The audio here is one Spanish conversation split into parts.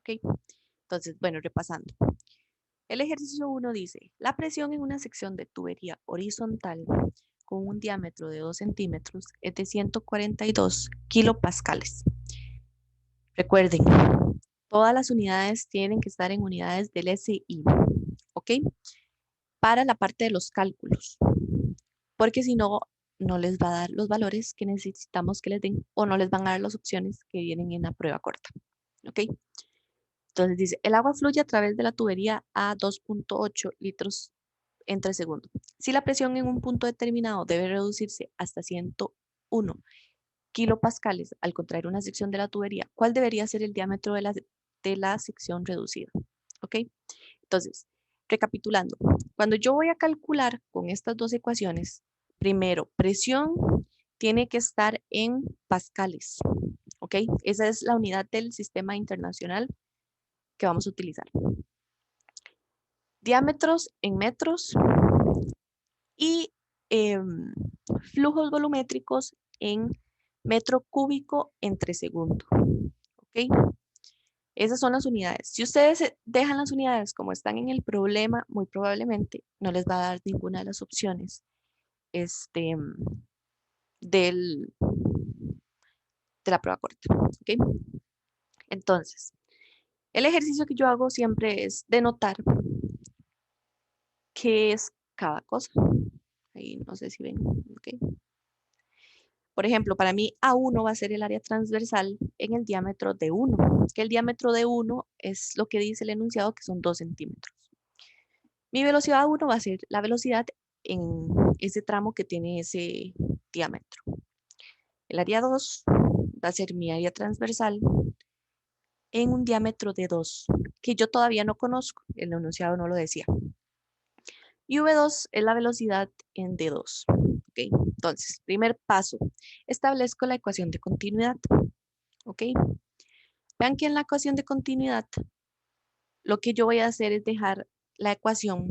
¿ok? Entonces, bueno, repasando. El ejercicio 1 dice, la presión en una sección de tubería horizontal con un diámetro de 2 centímetros es de 142 kilopascales. Recuerden, todas las unidades tienen que estar en unidades del SI, ¿ok? Para la parte de los cálculos, porque si no, no les va a dar los valores que necesitamos que les den o no les van a dar las opciones que vienen en la prueba corta, ¿ok? Entonces dice, el agua fluye a través de la tubería a 2.8 litros entre segundo. Si la presión en un punto determinado debe reducirse hasta 101 kilopascales al contraer una sección de la tubería, ¿cuál debería ser el diámetro de la sección reducida? ¿Ok? Entonces, recapitulando, cuando yo voy a calcular con estas dos ecuaciones, primero, presión tiene que estar en pascales, ¿ok? Esa es la unidad del sistema internacional que vamos a utilizar. Diámetros en metros y flujos volumétricos en metro cúbico entre segundo, ¿ok? Esas son las unidades. Si ustedes dejan las unidades como están en el problema, muy probablemente no les va a dar ninguna de las opciones del, de la prueba corta. ¿Ok? Entonces, el ejercicio que yo hago siempre es denotar qué es cada cosa. Ahí no sé si ven. ¿Ok? Por ejemplo, para mí A1 va a ser el área transversal en el diámetro de 1, que el diámetro de 1 es lo que dice el enunciado, que son 2 centímetros. Mi velocidad 1 va a ser la velocidad en ese tramo que tiene ese diámetro. El área 2 va a ser mi área transversal en un diámetro de 2, que yo todavía no conozco, el enunciado no lo decía. Y V2 es la velocidad en D2. ¿Okay? Entonces, primer paso, establezco la ecuación de continuidad. ¿Ok? Vean que en la ecuación de continuidad, lo que yo voy a hacer es dejar la ecuación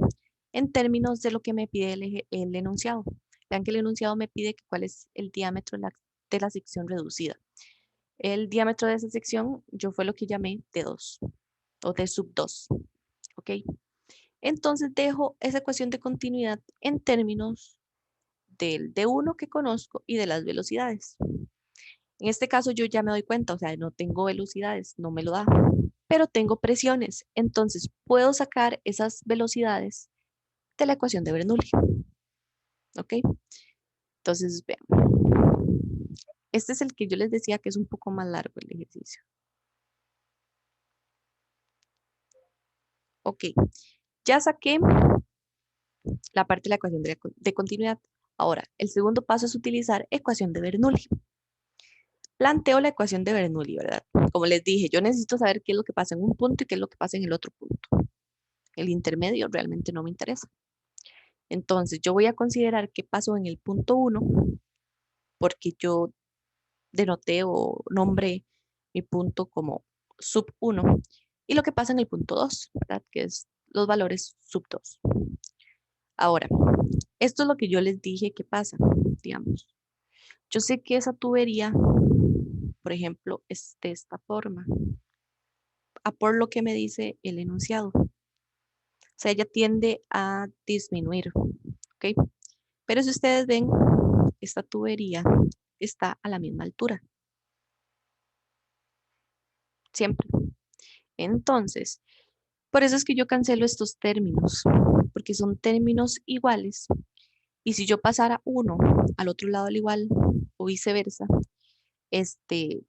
en términos de lo que me pide el enunciado. Vean que el enunciado me pide cuál es el diámetro de la sección reducida. El diámetro de esa sección yo fue lo que llamé D2 o D sub 2. ¿Ok? Entonces dejo esa ecuación de continuidad en términos del D1 que conozco y de las velocidades. En este caso yo ya me doy cuenta, o sea, no tengo velocidades, no me lo da, pero tengo presiones. Entonces puedo sacar esas velocidades de la ecuación de Bernoulli. ¿Ok? Entonces, vean. Este es el que yo les decía que es un poco más largo el ejercicio. Ok, ya saqué la parte de la ecuación de continuidad. Ahora, el segundo paso es utilizar ecuación de Bernoulli. Planteo la ecuación de Bernoulli, ¿verdad? Como les dije, yo necesito saber qué es lo que pasa en un punto y qué es lo que pasa en el otro punto. El intermedio realmente no me interesa. Entonces, yo voy a considerar qué pasó en el punto 1, porque yo denoté o nombré mi punto como sub 1, y lo que pasa en el punto 2, ¿verdad? Que es los valores sub 2. Ahora, esto es lo que yo les dije que pasa, digamos. Yo sé que esa tubería, por ejemplo, es de esta forma, a por lo que me dice el enunciado. O sea, ella tiende a disminuir, ¿ok? Pero si ustedes ven, esta tubería está a la misma altura, siempre. Entonces, por eso es que yo cancelo estos términos, porque son términos iguales. Y si yo pasara uno al otro lado del igual o viceversa,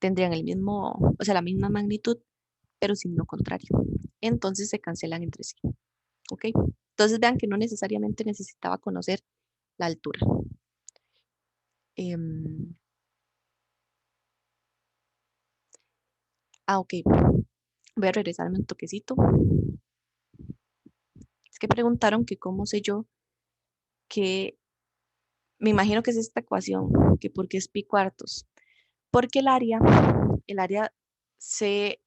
tendrían el mismo, o sea, la misma magnitud, pero signo contrario. Entonces se cancelan entre sí. ¿Ok? Entonces vean que no necesariamente necesitaba conocer la altura. Em, ok. Voy a regresarme un toquecito. Es que preguntaron que cómo sé yo que me imagino que es esta ecuación, que por qué es pi cuartos. Porque el área se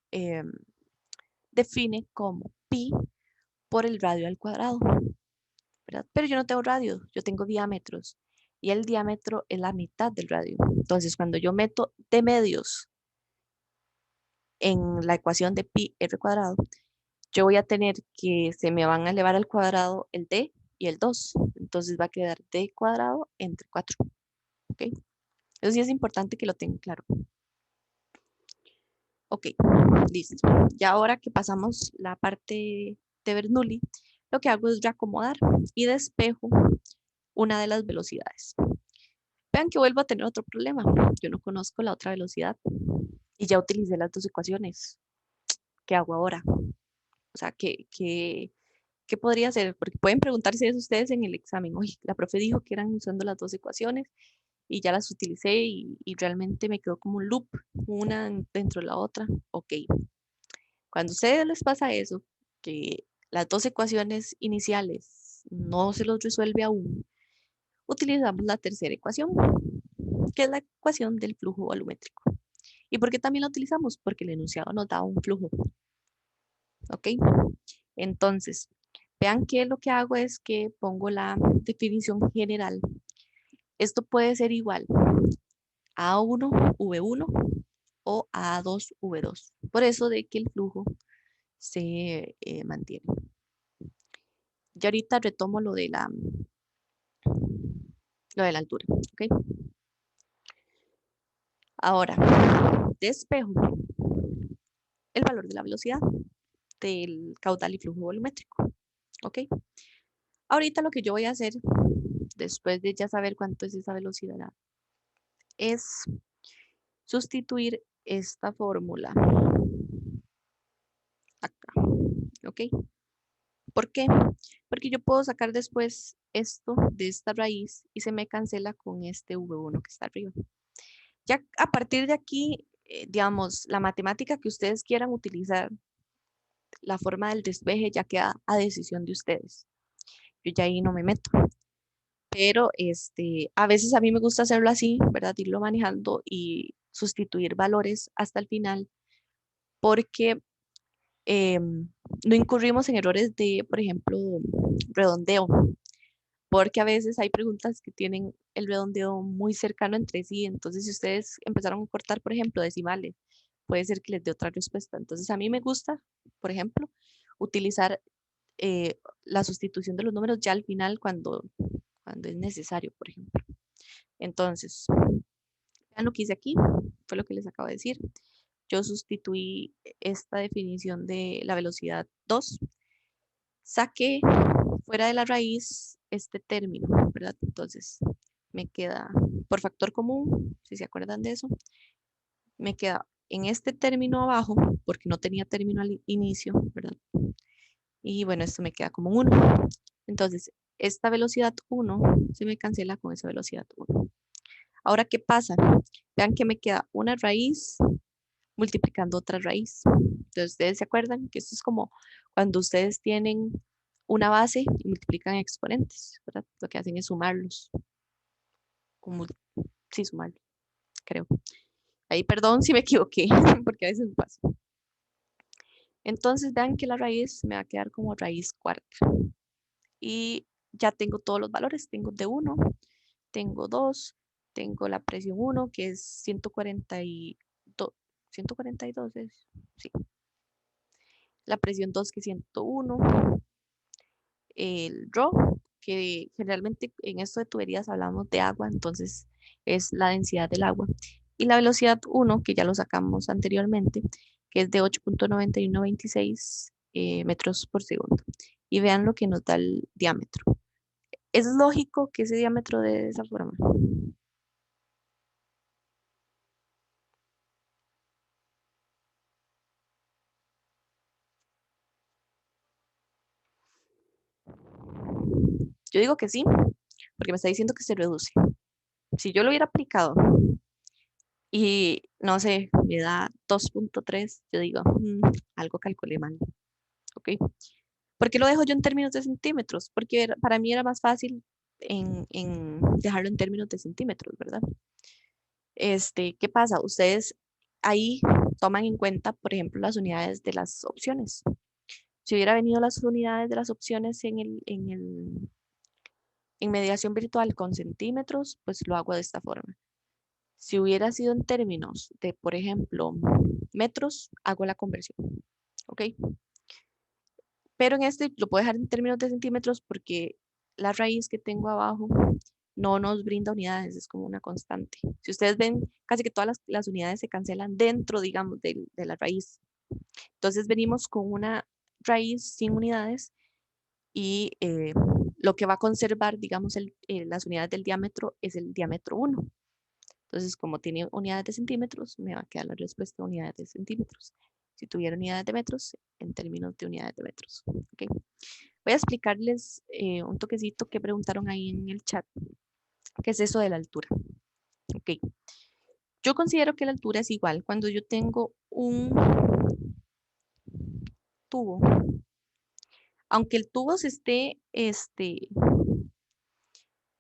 define como pi por el radio al cuadrado, ¿verdad? Pero yo no tengo radio, yo tengo diámetros y el diámetro es la mitad del radio. Entonces, cuando yo meto de medios en la ecuación de pi r cuadrado, yo voy a tener que se me van a elevar al cuadrado el d y el 2. Entonces va a quedar d cuadrado entre 4. ¿Ok? Eso sí es importante que lo tengan claro. Ok, listo. Ya ahora que pasamos la parte de Bernoulli, lo que hago es reacomodar y despejo una de las velocidades. Vean que vuelvo a tener otro problema. Yo no conozco la otra velocidad y ya utilicé las dos ecuaciones. ¿Qué hago ahora? O sea, ¿qué podría hacer? Porque pueden preguntarse eso ustedes en el examen. Oye, la profe dijo que eran usando las dos ecuaciones y ya las utilicé y realmente me quedó como un loop, una dentro de la otra. Ok, cuando a ustedes les pasa eso, que las dos ecuaciones iniciales no se los resuelve aún, utilizamos la tercera ecuación, que es la ecuación del flujo volumétrico. ¿Y por qué también la utilizamos? Porque el enunciado nos da un flujo. ¿Ok? Entonces, vean que lo que hago es que pongo la definición general. Esto puede ser igual a A1, V1 o a A2, V2. Por eso de que el flujo se mantiene. Y ahorita retomo lo de la altura. ¿Ok? Ahora, despejo el valor de la velocidad del caudal y flujo volumétrico. ¿Ok? Ahorita lo que yo voy a hacer, después de ya saber cuánto es esa velocidad, es sustituir esta fórmula acá. ¿Ok? ¿Por qué? Porque yo puedo sacar después esto de esta raíz y se me cancela con este V1 que está arriba. Ya a partir de aquí, digamos, la matemática que ustedes quieran utilizar, la forma del despeje ya queda a decisión de ustedes. Yo ya ahí no me meto. Pero a veces a mí me gusta hacerlo así, ¿verdad? Irlo manejando y sustituir valores hasta el final, porque no incurrimos en errores de, por ejemplo, redondeo, porque a veces hay preguntas que tienen el redondeo muy cercano entre sí, entonces si ustedes empezaron a cortar, por ejemplo, decimales, puede ser que les dé otra respuesta. Entonces a mí me gusta, por ejemplo, utilizar la sustitución de los números ya al final cuando es necesario, por ejemplo. Entonces, vean lo que hice aquí, fue lo que les acabo de decir. Yo sustituí esta definición de la velocidad 2, saqué fuera de la raíz este término, ¿verdad? Entonces, me queda por factor común, si se acuerdan de eso, me queda en este término abajo, porque no tenía término al inicio, ¿verdad? Y bueno, esto me queda como 1. Entonces, esta velocidad 1 se me cancela con esa velocidad 1. Ahora, ¿qué pasa? Vean que me queda una raíz multiplicando otra raíz. Entonces, ustedes se acuerdan que esto es como cuando ustedes tienen una base y multiplican exponentes, ¿verdad? Lo que hacen es sumarlos. Como, sí, sumarlos, creo. Ahí, perdón si me equivoqué, porque a veces me pasa. Entonces, vean que la raíz me va a quedar como raíz cuarta. Y ya tengo todos los valores. Tengo D1, tengo 2, tengo la presión 1, que es 142, 142 es, sí. La presión 2, que es 101, el ρ, que generalmente en esto de tuberías hablamos de agua, entonces es la densidad del agua. Y la velocidad 1, que ya lo sacamos anteriormente, que es de 8.9126 metros por segundo. Y vean lo que nos da el diámetro. ¿Es lógico que ese diámetro de esa forma? Yo digo que sí, porque me está diciendo que se reduce. Si yo lo hubiera aplicado y no sé, me da 2.3, yo digo, algo calculé mal, ¿ok? ¿Por qué lo dejo yo en términos de centímetros? Porque para mí era más fácil en dejarlo en términos de centímetros, ¿verdad? ¿Qué pasa? Ustedes ahí toman en cuenta, por ejemplo, las unidades de las opciones. Si hubiera venido las unidades de las opciones en mediación virtual con centímetros, pues lo hago de esta forma. Si hubiera sido en términos de, por ejemplo, metros, hago la conversión, ¿ok? Pero en este lo puedo dejar en términos de centímetros porque la raíz que tengo abajo no nos brinda unidades, es como una constante. Si ustedes ven, casi que todas las unidades se cancelan dentro, digamos, de la raíz. Entonces venimos con una raíz sin unidades y lo que va a conservar, digamos, las unidades del diámetro es el diámetro 1. Entonces, como tiene unidades de centímetros, me va a quedar la respuesta unidades de centímetros. Si tuviera unidades de metros, en términos de unidades de metros. ¿Okay? Voy a explicarles un toquecito que preguntaron ahí en el chat. ¿Qué es eso de la altura? Ok. Yo considero que la altura es igual cuando yo tengo un tubo. Aunque el tubo se esté,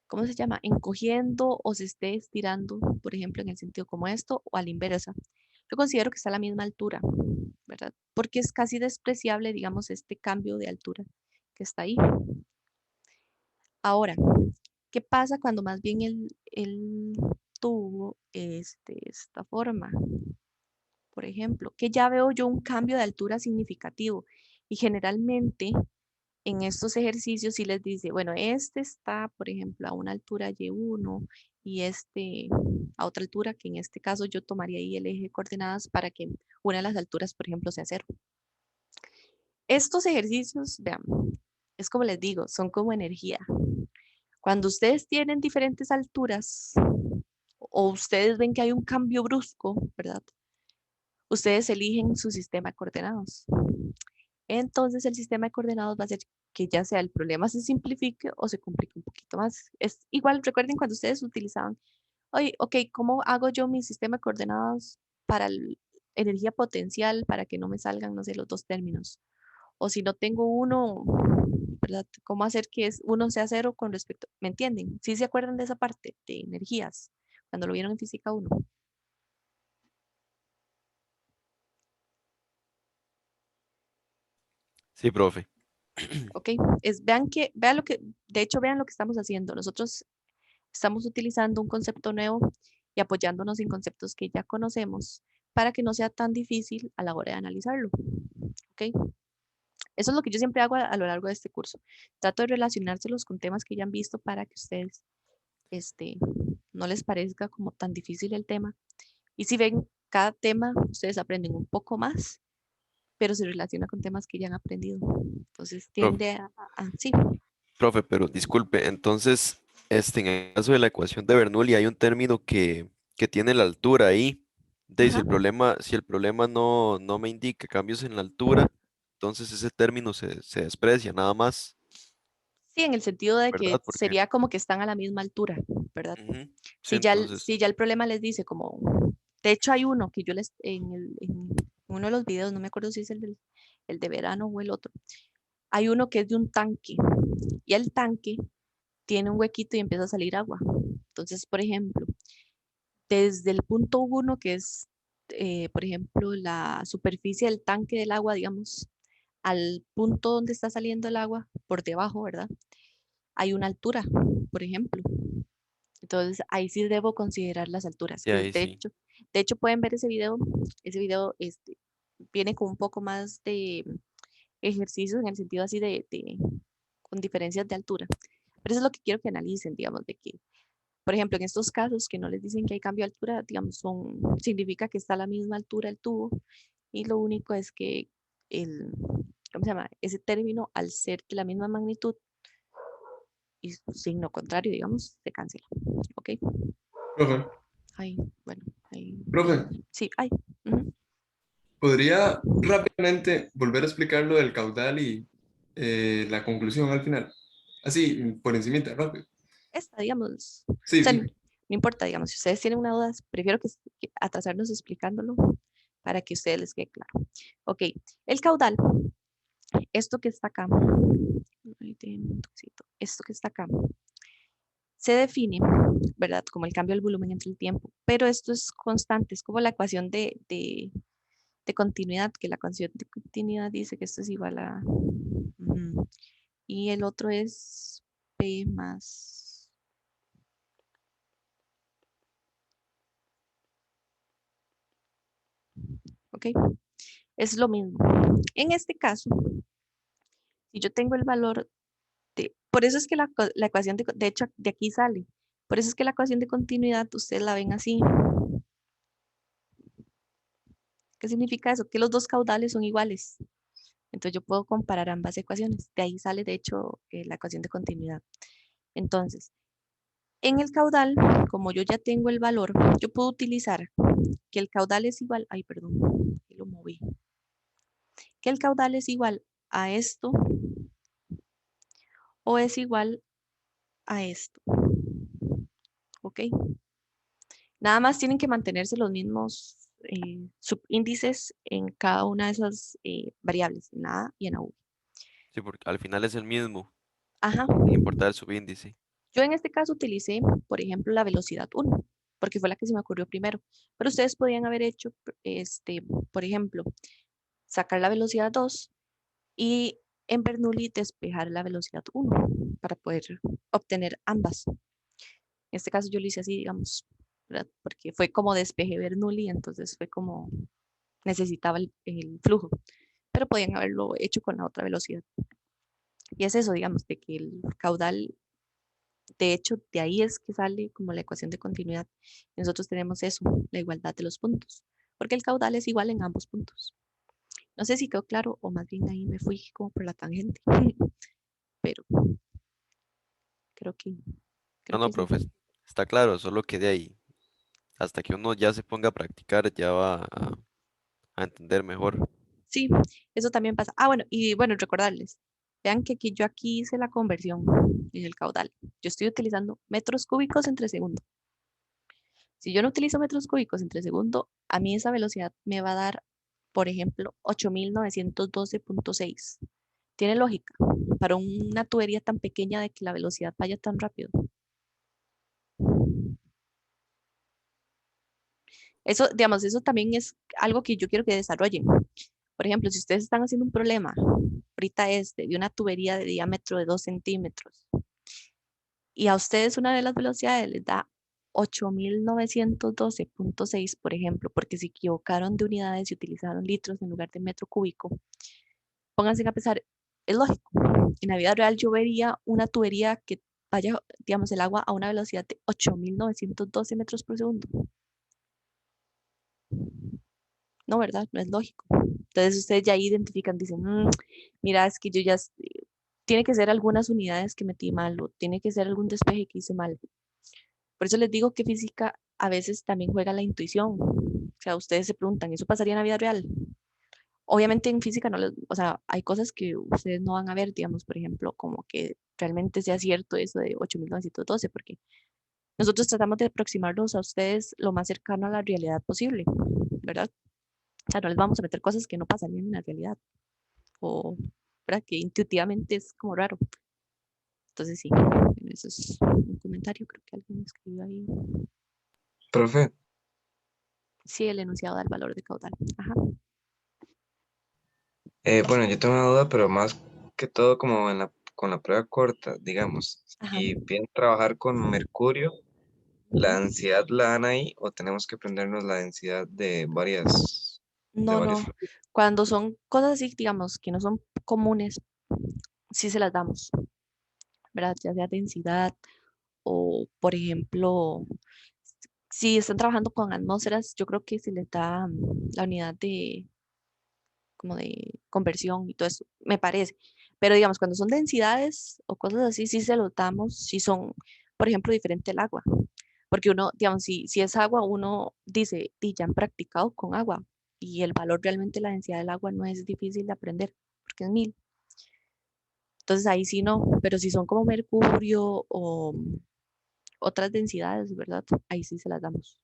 ¿cómo se llama? Encogiendo o se esté estirando, por ejemplo, en el sentido como esto o a la inversa. Yo considero que está a la misma altura, ¿verdad? Porque es casi despreciable, digamos, este cambio de altura que está ahí. Ahora, ¿qué pasa cuando más bien el tubo esta forma? Por ejemplo, que ya veo yo un cambio de altura significativo y generalmente en estos ejercicios sí les dice, bueno, este está, por ejemplo, a una altura Y1 y este a otra altura, que en este caso yo tomaría ahí el eje de coordenadas para que una de las alturas, por ejemplo, sea 0. Estos ejercicios, vean, es como les digo, son como energía. Cuando ustedes tienen diferentes alturas o ustedes ven que hay un cambio brusco, ¿verdad? Ustedes eligen su sistema de coordenadas. Entonces el sistema de coordenadas va a hacer que ya sea el problema se simplifique o se complique un poquito más. Es igual, recuerden cuando ustedes utilizaban, oye, ok, ¿cómo hago yo mi sistema de coordenadas para energía potencial para que no me salgan, no sé, los dos términos? O si no tengo uno, ¿verdad? ¿Cómo hacer que uno sea 0 con respecto? ¿Me entienden? ¿Sí se acuerdan de esa parte de energías cuando lo vieron en física 1? Sí, profe. ¿Ok? Vean lo que, de hecho, vean lo que estamos haciendo. Nosotros estamos utilizando un concepto nuevo y apoyándonos en conceptos que ya conocemos para que no sea tan difícil a la hora de analizarlo. ¿Ok? Eso es lo que yo siempre hago a lo largo de este curso. Trato de relacionárselos con temas que ya han visto para que ustedes este, no les parezca como tan difícil el tema. Y si ven cada tema, ustedes aprenden un poco más, pero se relaciona con temas que ya han aprendido. Entonces Profe, tiende sí. profe, pero disculpe, entonces, en el caso de la ecuación de Bernoulli hay un término que tiene la altura ahí. De, Ajá. si el problema no me indica cambios en la altura, entonces ese término se desprecia, nada más, Sí, en el sentido de que ¿verdad? Porque, sería como que están a la misma altura, ¿verdad? ujú, sí, Si entonces, ya el problema les dice como, de hecho hay uno que yo en uno de los videos, no me acuerdo si es el de verano o el otro, hay uno que es de un tanque y el tanque tiene un huequito y empieza a salir agua. Entonces, por ejemplo, desde el punto 1, que es, por ejemplo, la superficie del tanque del agua, digamos, al punto donde está saliendo el agua, por debajo, ¿verdad? Hay una altura, por ejemplo. Entonces, ahí sí debo considerar las alturas, de que ahí sí. de hecho pueden ver ese video viene con un poco más de ejercicios en el sentido así con diferencias de altura. Pero eso es lo que quiero que analicen, digamos, de que, por ejemplo, en estos casos que no les dicen que hay cambio de altura, digamos, significa que está a la misma altura el tubo y lo único es que el, ¿cómo se llama? Ese término, al ser de la misma magnitud y signo contrario, digamos, se cancela. ¿Ok? Profe, Ahí, bueno, ahí. profe, Sí, ay. Ujú. ¿podría rápidamente volver a explicar lo del caudal y la conclusión al final? Así, por encimita, rápido. Esta, digamos. O Sí, sea, no sí. importa, digamos, si ustedes tienen una duda, prefiero que atrasarnos explicándolo para que a ustedes les quede claro. Ok, el caudal, esto que está acá, ahí tiene un toquecito, esto que está acá, se define, ¿verdad? Como el cambio del volumen entre el tiempo, pero esto es constante, es como la ecuación de continuidad, que la ecuación de continuidad dice que esto es igual a... ujú, y el otro es P más ¿ok? Es lo mismo. En este caso, si yo tengo el valor por eso es que la ecuación, de hecho, de aquí sale. Por eso es que la ecuación de continuidad, ustedes la ven así. ¿Qué significa eso? Que los dos caudales son iguales. Entonces yo puedo comparar ambas ecuaciones. De ahí sale, de hecho, la ecuación de continuidad. Entonces, en el caudal, como yo ya tengo el valor, yo puedo utilizar que el caudal es igual, ay, perdón, lo moví, que el caudal es igual a esto o es igual a esto, ¿ok? Nada más tienen que mantenerse los mismos subíndices en cada una de esas variables, en la A y en la U. Sí, porque al final es el mismo, Ajá. sin importar el subíndice. Yo en este caso utilicé, por ejemplo, la velocidad 1, porque fue la que se me ocurrió primero. Pero ustedes podían haber hecho, por ejemplo, sacar la velocidad 2 y en Bernoulli despejar la velocidad 1 para poder obtener ambas. En este caso yo lo hice así, digamos, ¿verdad? Porque fue como despeje Bernoulli, entonces fue como necesitaba el flujo, pero podían haberlo hecho con la otra velocidad. Y es eso, digamos, de que el caudal, de hecho, de ahí es que sale como la ecuación de continuidad. Nosotros tenemos eso, la igualdad de los puntos, porque el caudal es igual en ambos puntos. No sé si quedó claro o más bien ahí me fui como por la tangente, pero creo que, No, creo no, que sí. profe, está claro, solo que de ahí, hasta que uno ya se ponga a practicar, ya va a entender mejor. Sí, eso también pasa. Ah, bueno, y bueno, recordarles, vean que aquí yo aquí hice la conversión en el caudal. Yo estoy utilizando metros cúbicos entre segundo. Si yo no utilizo metros cúbicos entre segundo, a mí esa velocidad me va a dar, por ejemplo, 8.912.6. Tiene lógica para una tubería tan pequeña de que la velocidad vaya tan rápido. Eso, digamos, eso también es algo que yo quiero que desarrollen. Por ejemplo, si ustedes están haciendo un problema, ahorita de una tubería de diámetro de 2 centímetros, y a ustedes una de las velocidades les da 8.912.6, por ejemplo, porque se equivocaron de unidades y utilizaron litros en lugar de metro cúbico, pónganse a pensar, es lógico. En la vida real yo vería una tubería que vaya, digamos, el agua a una velocidad de 8.912 metros por segundo. No, ¿verdad? No es lógico. Entonces ustedes ya identifican, dicen, mira, es que yo ya, tiene que ser algunas unidades que metí mal o tiene que ser algún despeje que hice mal. Por eso les digo que física a veces también juega la intuición. O sea, ustedes se preguntan, ¿eso pasaría en la vida real? Obviamente en física no les, o sea, hay cosas que ustedes no van a ver, digamos, por ejemplo, como que realmente sea cierto eso de 8.912, porque nosotros tratamos de aproximarlos a ustedes lo más cercano a la realidad posible, ¿verdad? O sea, no les vamos a meter cosas que no pasarían en la realidad o, ¿verdad? Que intuitivamente es como raro. Entonces, sí, bueno, eso es un comentario, creo que alguien escribió ahí. Profe, Sí, el enunciado del valor de caudal. Ajá. bueno, yo tengo una duda, pero más que todo como con la prueba corta, digamos, Ajá. si bien trabajar con mercurio, ¿la Ujú. densidad la dan ahí o tenemos que aprendernos la densidad de No, varios no. fluidos? Cuando son cosas así, digamos, que no son comunes, sí se las damos, ¿verdad? Ya sea densidad o, por ejemplo, si están trabajando con atmósferas, yo creo que se les da la unidad de, como de conversión y todo eso, me parece. Pero digamos, cuando son densidades o cosas así, sí se los damos, si son, por ejemplo, diferente el agua. Porque uno, digamos, si es agua, uno dice, "Di, ya han practicado con agua y el valor realmente, la densidad del agua no es difícil de aprender, porque es 1.000. Entonces ahí sí no, pero si son como mercurio o otras densidades, ¿verdad? Ahí sí se las damos.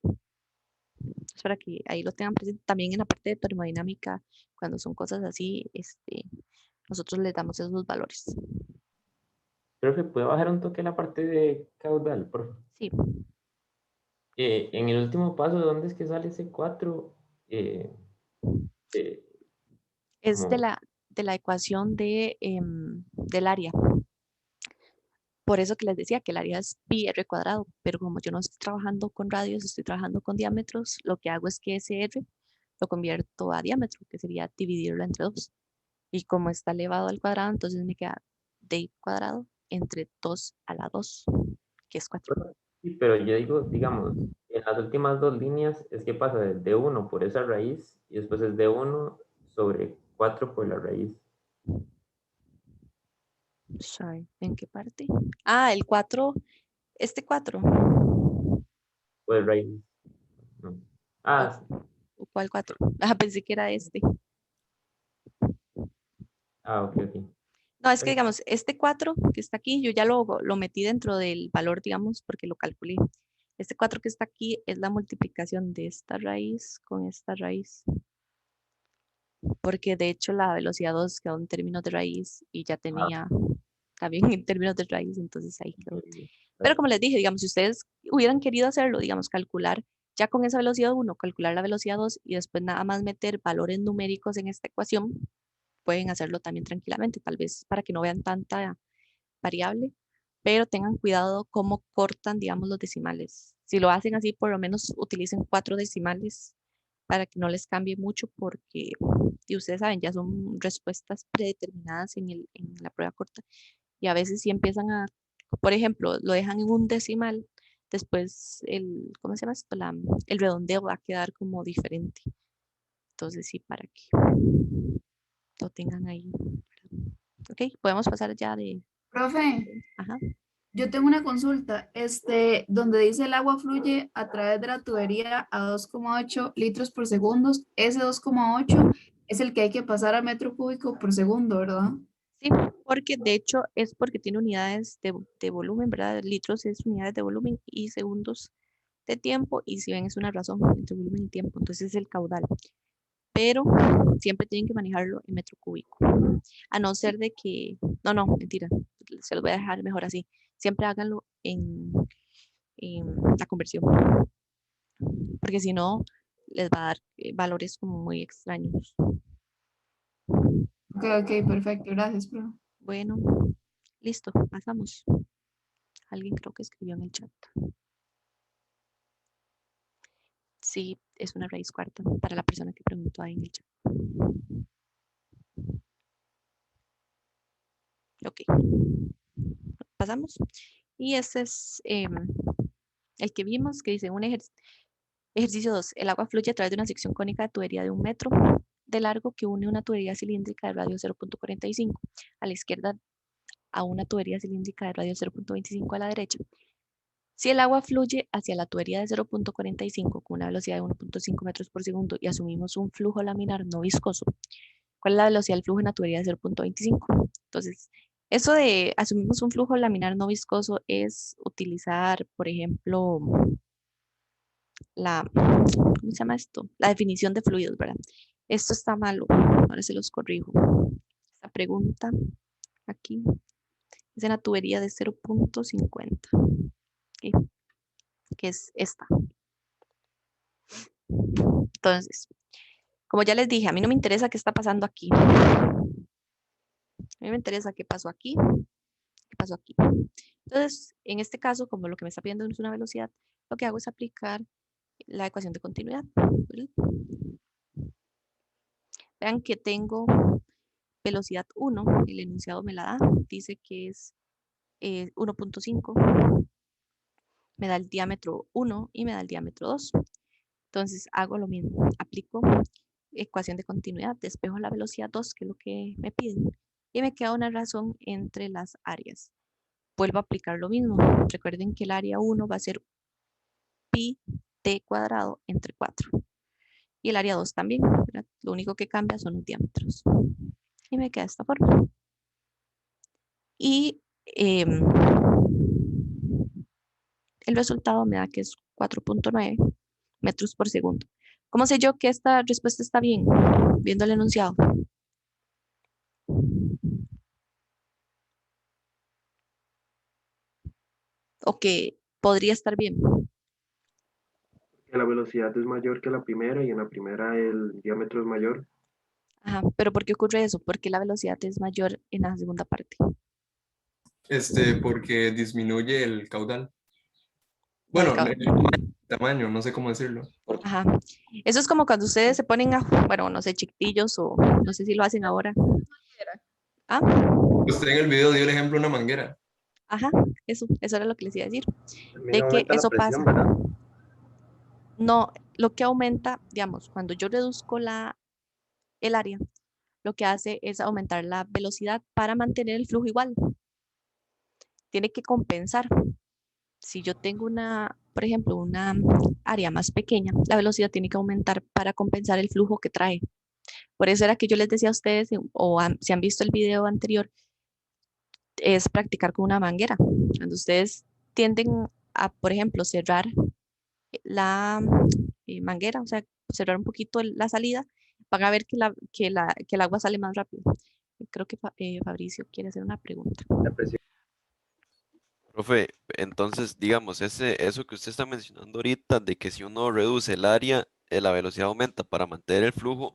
Es para que ahí lo tengan presente. También en la parte de termodinámica, cuando son cosas así, nosotros les damos esos valores. Creo que puede bajar un toque la parte de caudal, por favor. Sí, En el último paso, ¿de dónde es que sale ese 4? Eh, eh, es como, de la ecuación del área. Por eso que les decía que el área es pi r cuadrado, pero como yo no estoy trabajando con radios, estoy trabajando con diámetros, lo que hago es que ese r lo convierto a diámetro, que sería dividirlo entre 2. Y como está elevado al cuadrado, entonces me queda d cuadrado entre 2 a la 2, que es 4. Sí, pero yo digo, digamos, en las últimas dos líneas es que pasa de D1 por esa raíz y después es D1 sobre 4 por la raíz. Sorry, ¿en qué parte? Ah, el 4, este 4. Pues raíz. No. Ah, ¿Cuál 4? Ah, pensé que era este. ok, ok. No, es que digamos, este 4 que está aquí, yo ya lo metí dentro del valor, digamos, porque lo calculé. Este 4 que está aquí es la multiplicación de esta raíz con esta raíz. Porque de hecho la velocidad 2 quedó en términos de raíz y ya tenía también en términos de raíz, entonces ahí quedó. Pero como les dije, digamos, si ustedes hubieran querido hacerlo, digamos, calcular ya con esa velocidad 1, calcular la velocidad 2 y después nada más meter valores numéricos en esta ecuación, pueden hacerlo también tranquilamente, tal vez para que no vean tanta variable, pero tengan cuidado cómo cortan, digamos, los decimales. Si lo hacen así, por lo menos utilicen 4 decimales para que no les cambie mucho, porque y ustedes saben, ya son respuestas predeterminadas en la prueba corta y a veces si empiezan a, por ejemplo, lo dejan en un decimal, después ¿cómo se llama esto? El redondeo va a quedar como diferente. Entonces sí, para que lo tengan ahí. Ok, podemos pasar ya de... Profe, Ajá. yo tengo una consulta. Donde dice el agua fluye a través de la tubería a 2,8 litros por segundo, ese 2,8 es el que hay que pasar a metro cúbico por segundo, ¿verdad? Sí, porque de hecho es porque tiene unidades de volumen, ¿verdad? Litros es unidades de volumen y segundos de tiempo, y si ven es una razón entre volumen y tiempo, entonces es el caudal. Pero siempre tienen que manejarlo en metro cúbico. A no ser de que, no, mentira, se los voy a dejar mejor así. Siempre háganlo en la conversión, porque si no, les va a dar valores como muy extraños. Ok, perfecto. Gracias, profe. Bueno, listo, pasamos. Alguien creo que escribió en el chat. Sí, es una raíz cuarta para la persona que preguntó ahí en el chat. Ok, pasamos. Y este es el que vimos, que dice un ejercicio 2. El agua fluye a través de una sección cónica de tubería de 1 metro de largo que une una tubería cilíndrica de radio 0.45 a la izquierda a una tubería cilíndrica de radio 0.25 a la derecha. Si el agua fluye hacia la tubería de 0.45 con una velocidad de 1.5 metros por segundo y asumimos un flujo laminar no viscoso, ¿cuál es la velocidad del flujo en la tubería de 0.25? Entonces, eso de asumimos un flujo laminar no viscoso es utilizar, por ejemplo, ¿cómo se llama esto? La definición de fluidos, ¿verdad? Esto está malo, ahora se los corrijo. Esta pregunta aquí es en la tubería de 0.50, ¿okay? Que es esta. Entonces, como ya les dije, a mí no me interesa qué está pasando aquí. A mí me interesa qué pasó aquí, qué pasó aquí. Entonces, en este caso, como lo que me está pidiendo es una velocidad, lo que hago es aplicar la ecuación de continuidad, ¿verdad? Vean que tengo velocidad 1, el enunciado me la da, dice que es 1.5, me da el diámetro 1 y me da el diámetro 2. Entonces hago lo mismo, aplico ecuación de continuidad, despejo la velocidad 2, que es lo que me piden, y me queda una razón entre las áreas. Vuelvo a aplicar lo mismo. Recuerden que el área 1 va a ser pi t cuadrado entre 4. Y el área 2 también, ¿verdad? Lo único que cambia son los diámetros. Y me queda de esta forma. Y el resultado me da que es 4.9 metros por segundo. ¿Cómo sé yo que esta respuesta está bien? Viendo el enunciado. O que podría estar bien. Que la velocidad es mayor que la primera y en la primera el diámetro es mayor. Ajá, pero ¿por qué ocurre eso? Porque la velocidad es mayor en la segunda parte. Porque disminuye el caudal. No, Bueno, tamaño, no sé cómo decirlo. Ajá. Eso es como cuando ustedes se ponen a, bueno, no sé, chiquitillos o no sé si lo hacen ahora. Ah, Usted en el video dio el ejemplo de una manguera. ajá, eso era lo que les iba a decir. También De que aumenta la eso pasa. presión, ¿verdad? No, lo que aumenta, digamos, cuando yo reduzco el área, lo que hace es aumentar la velocidad para mantener el flujo igual. Tiene que compensar. Si yo tengo por ejemplo, una área más pequeña, la velocidad tiene que aumentar para compensar el flujo que trae. Por eso era que yo les decía a ustedes, o si han visto el video anterior, es practicar con una manguera. Cuando ustedes tienden a, por ejemplo, cerrar la manguera, o sea, cerrar un poquito la salida, van a ver que el agua sale más rápido. Creo que Fabricio quiere hacer una pregunta. La presión. Profe, entonces, digamos, eso que usted está mencionando ahorita, de que si uno reduce el área, la velocidad aumenta para mantener el flujo,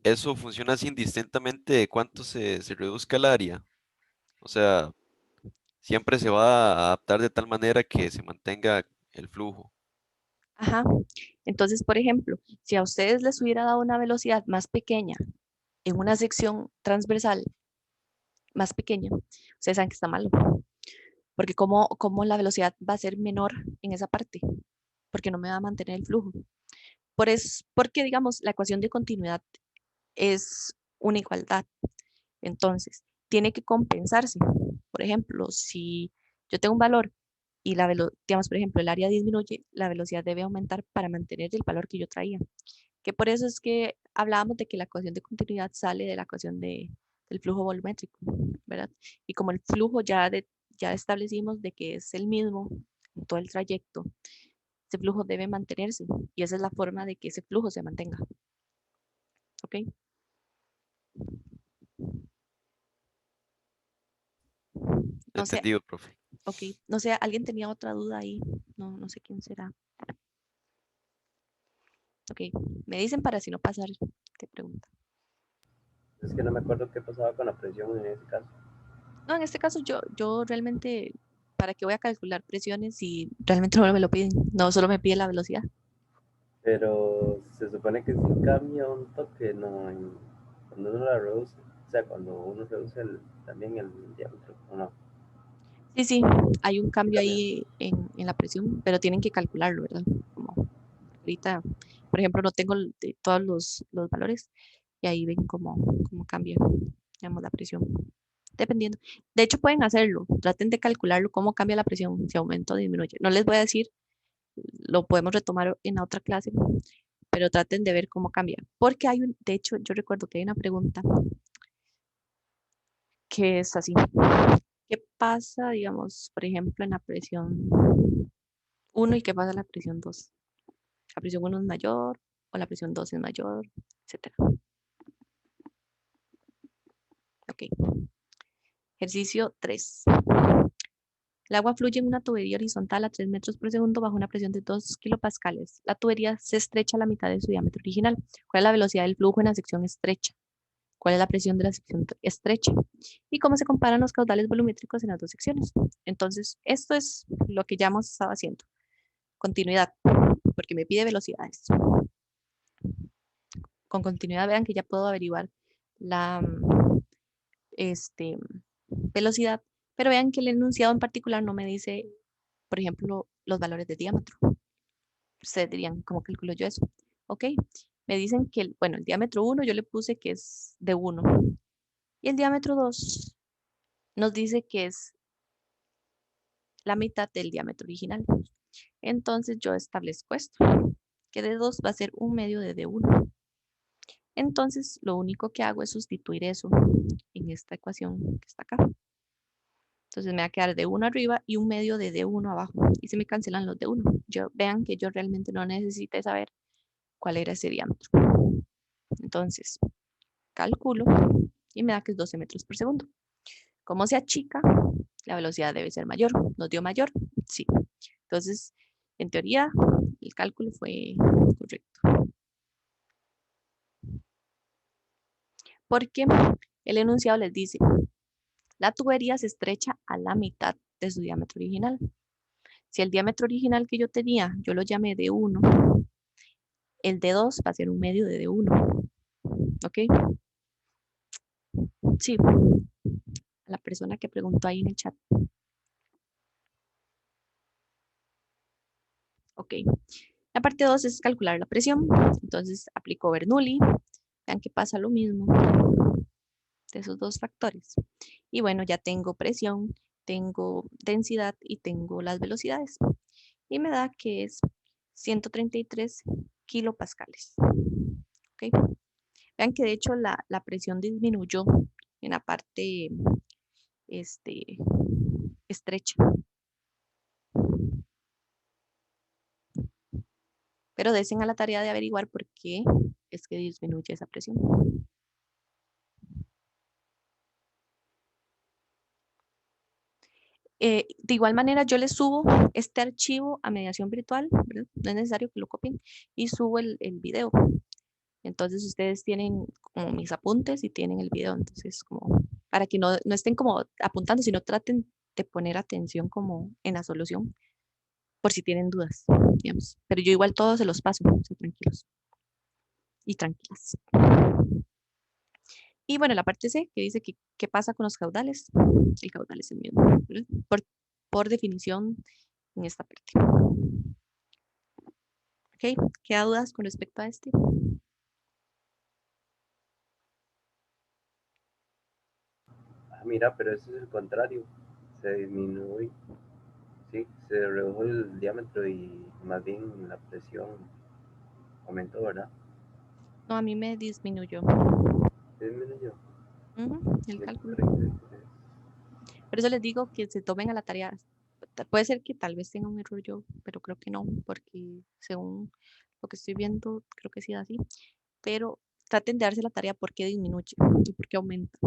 ¿eso funciona así indistintamente de cuánto se reduzca el área? O sea, siempre se va a adaptar de tal manera que se mantenga el flujo. Ajá. Entonces, por ejemplo, si a ustedes les hubiera dado una velocidad más pequeña en una sección transversal más pequeña, ustedes saben que está malo. Porque cómo la velocidad va a ser menor en esa parte, porque no me va a mantener el flujo. Porque, digamos, la ecuación de continuidad es una igualdad. Entonces, tiene que compensarse. Por ejemplo, si yo tengo un valor y digamos, por ejemplo, el área disminuye, la velocidad debe aumentar para mantener el valor que yo traía. Que por eso es que hablábamos de que la ecuación de continuidad sale de la ecuación del flujo volumétrico, ¿verdad? Y como el flujo ya establecimos de que es el mismo en todo el trayecto, ese flujo debe mantenerse y esa es la forma de que ese flujo se mantenga. ¿Ok? No sé, Entendido, profe. ok, no sé, alguien tenía otra duda ahí, no sé quién será. Ok, me dicen para si no pasar, te pregunto. Es que no me acuerdo qué pasaba con la presión en ese caso. No, en este caso yo realmente, ¿para qué voy a calcular presiones si realmente no me lo piden? No, solo me pide la velocidad. Pero se supone que sí cambia un toque, ¿no? Cuando uno la reduce. O sea, cuando uno reduce también el diámetro, ¿o no? Sí, sí, hay un cambio Cambia. ahí en la presión, pero tienen que calcularlo, ¿verdad? Como ahorita, por ejemplo, no tengo todos los valores y ahí ven cómo cambia, digamos, la presión, dependiendo. De hecho, pueden hacerlo, traten de calcularlo, cómo cambia la presión, si aumenta o disminuye. No les voy a decir, lo podemos retomar en la otra clase, pero traten de ver cómo cambia. Porque de hecho, yo recuerdo que hay una pregunta que es así. ¿Qué pasa, digamos, por ejemplo, en la presión 1 y qué pasa en la presión 2? La presión 1 es mayor o la presión 2 es mayor, etcétera. Ok. Ejercicio 3. El agua fluye en una tubería horizontal a 3 metros por segundo bajo una presión de 2 kilopascales. La tubería se estrecha a la mitad de su diámetro original. ¿Cuál es la velocidad del flujo en la sección estrecha? ¿Cuál es la presión de la sección estrecha? ¿Y cómo se comparan los caudales volumétricos en las dos secciones? Entonces, esto es lo que ya hemos estado haciendo. Continuidad, porque me pide velocidades. Con continuidad vean que ya puedo averiguar la velocidad, pero vean que el enunciado en particular no me dice, por ejemplo, los valores de diámetro. Ustedes dirían, ¿cómo calculo yo eso? Ok, me dicen que, bueno, el diámetro 1 yo le puse que es de 1 y el diámetro 2 nos dice que es la mitad del diámetro original. Entonces yo establezco esto, que de 2 va a ser 1/2 de D1. Entonces lo único que hago es sustituir eso en esta ecuación que está acá. Entonces me va a quedar D1 arriba y 1/2 de D1 abajo. Y se me cancelan los D1. Vean que yo realmente no necesité saber cuál era ese diámetro. Entonces, calculo y me da que es 12 metros por segundo. Como se achica, la velocidad debe ser mayor. ¿Nos dio mayor? Sí. Entonces, en teoría, el cálculo fue correcto. Porque el enunciado les dice, la tubería se estrecha a la mitad de su diámetro original. Si el diámetro original que yo tenía, yo lo llamé D1, el D2 va a ser un medio de D1. ¿Ok? Sí. La persona que preguntó ahí en el chat. Ok. La parte 2 es calcular la presión. Entonces aplico Bernoulli. Vean que pasa lo mismo de esos dos factores. Y bueno, ya tengo presión, tengo densidad y tengo las velocidades. Y me da que es 133 kilopascales. ¿Ok? Vean que de hecho la presión disminuyó en la parte estrecha. Pero desen a la tarea de averiguar por qué es que disminuye esa presión. De igual manera, yo les subo este archivo a mediación virtual, ¿verdad? No es necesario que lo copien, y subo el video. Entonces ustedes tienen como mis apuntes y tienen el video. Entonces, como para que no estén como apuntando, sino traten de poner atención como en la solución, por si tienen dudas, digamos. Pero yo igual todos se los paso, o sea, tranquilos y tranquilas. Y bueno, la parte C, que dice que qué pasa con los caudales. El caudal es el mismo, ¿verdad? Por definición en esta parte. ¿Ok? ¿Queda dudas con respecto a este? Ah, mira, pero eso es el contrario. Se disminuye, sí, se redujo el diámetro y más bien la presión aumentó, ¿verdad? No, a mí me disminuyó. ¿Se disminuyó? El cálculo. 133. Por eso les digo que se tomen a la tarea. Puede ser que tal vez tenga un error yo, pero creo que no, porque según lo que estoy viendo, creo que sí es así. Pero traten de darse la tarea por qué disminuye y por qué aumenta.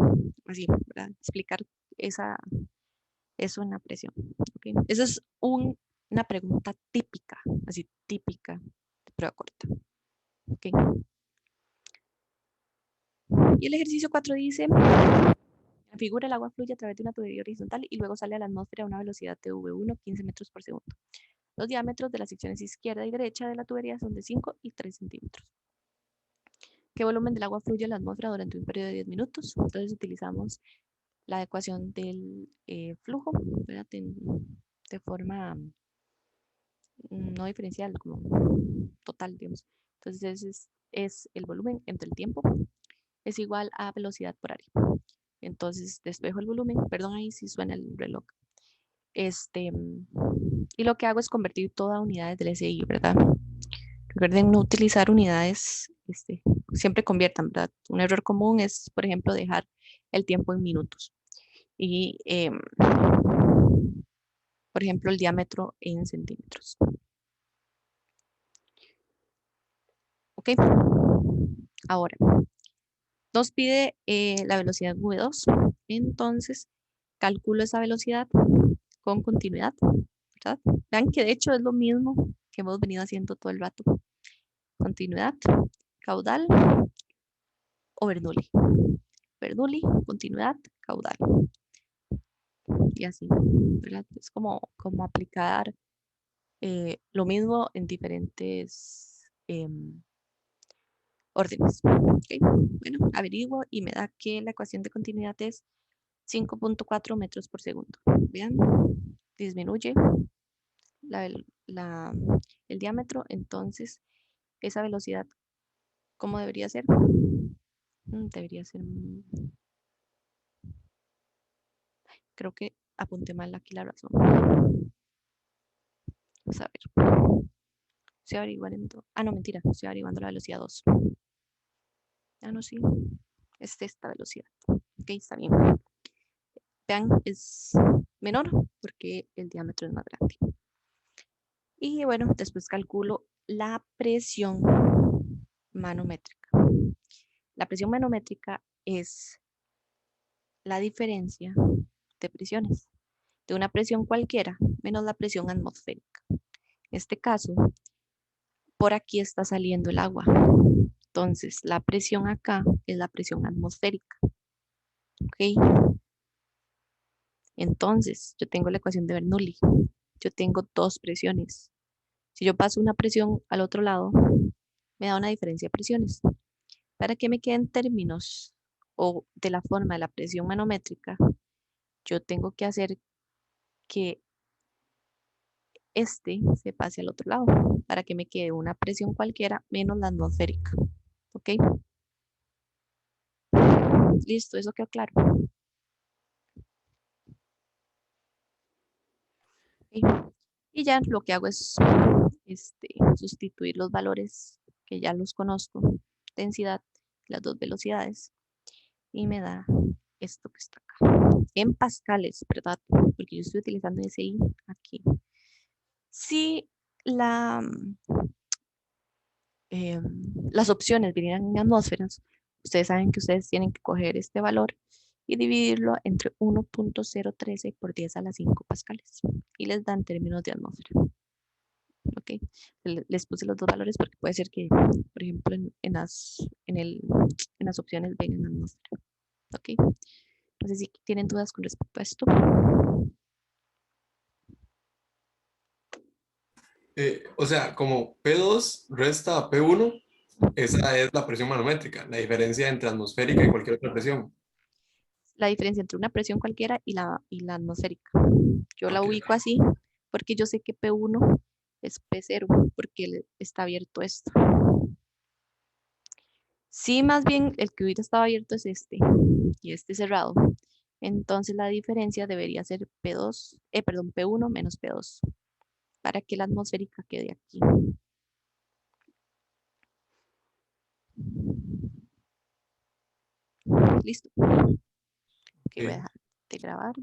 Así, ¿verdad? Explicar eso en la presión. ¿Okay? Esa es una pregunta típica, así típica de prueba corta. ¿Okay? Y el ejercicio 4 dice, en la figura el agua fluye a través de una tubería horizontal y luego sale a la atmósfera a una velocidad de V1, 15 metros por segundo. Los diámetros de las secciones izquierda y derecha de la tubería son de 5 y 3 centímetros. ¿Qué volumen del agua fluye a la atmósfera durante un periodo de 10 minutos? Entonces utilizamos la ecuación del flujo, ¿verdad? De forma no diferencial, como total, digamos. Entonces es el volumen entre el tiempo, es igual a velocidad por área. Entonces despejo el volumen, perdón ahí si suena el reloj. Y lo que hago es convertir todo a unidades del SI, ¿verdad? Recuerden no utilizar unidades, siempre conviertan, ¿verdad? Un error común es, por ejemplo, dejar el tiempo en minutos. Y, por ejemplo, el diámetro en centímetros. ¿Ok? Ahora, nos pide la velocidad V2. Entonces, calculo esa velocidad con continuidad, ¿verdad? Vean que de hecho es lo mismo que hemos venido haciendo todo el rato. Continuidad, caudal o Bernoulli. Bernoulli, continuidad, caudal. Y así, ¿verdad? Es como aplicar lo mismo en diferentes órdenes. ¿Okay? Bueno, averiguo y me da que la ecuación de continuidad es 5.4 metros por segundo. Vean, disminuye el diámetro, entonces esa velocidad, ¿cómo debería ser? Debería ser, creo que apunté mal aquí la razón. Vamos a ver. Estoy averiguando, no, mentira, estoy averiguando la velocidad 2. No, sí, es esta velocidad. Ok, está bien. Vean, es menor porque el diámetro es más grande. Y bueno, después calculo la presión manométrica. La presión manométrica es la diferencia de presiones de una presión cualquiera menos la presión atmosférica. En este caso, por aquí está saliendo el agua. Entonces, la presión acá es la presión atmosférica. ¿Ok? Entonces, yo tengo la ecuación de Bernoulli. yo tengo dos presiones. Si yo paso una presión al otro lado, me da una diferencia de presiones. Para que me queden términos o de la forma de la presión manométrica, yo tengo que hacer que este se pase al otro lado para que me quede una presión cualquiera menos la atmosférica. ¿Ok? Listo, eso quedó claro. Ok. Y ya lo que hago es sustituir los valores que ya los conozco, densidad, las dos velocidades, y me da esto que está acá. En pascales, ¿verdad? Porque yo estoy utilizando SI aquí. Si las opciones vinieran en atmósferas, ustedes saben que ustedes tienen que coger este valor y dividirlo entre 1.013 por 10 a la 5 pascales. Y les dan términos de atmósfera. ¿Ok? Les puse los dos valores porque puede ser que, por ejemplo, en las opciones vengan atmósfera. ¿Ok? No sé si tienen dudas con respecto a esto. O sea, como P2 resta a P1, esa es la presión manométrica, la diferencia entre atmosférica y cualquier otra presión. La diferencia entre una presión cualquiera y la atmosférica. Yo la Ok. ubico así porque yo sé que P1 es P0 porque está abierto esto. Sí, más bien el que hubiera estado abierto es este y este cerrado. Entonces la diferencia debería ser P1 menos P2 para que la atmosférica quede aquí. Listo. Ok, voy a dejar de grabar.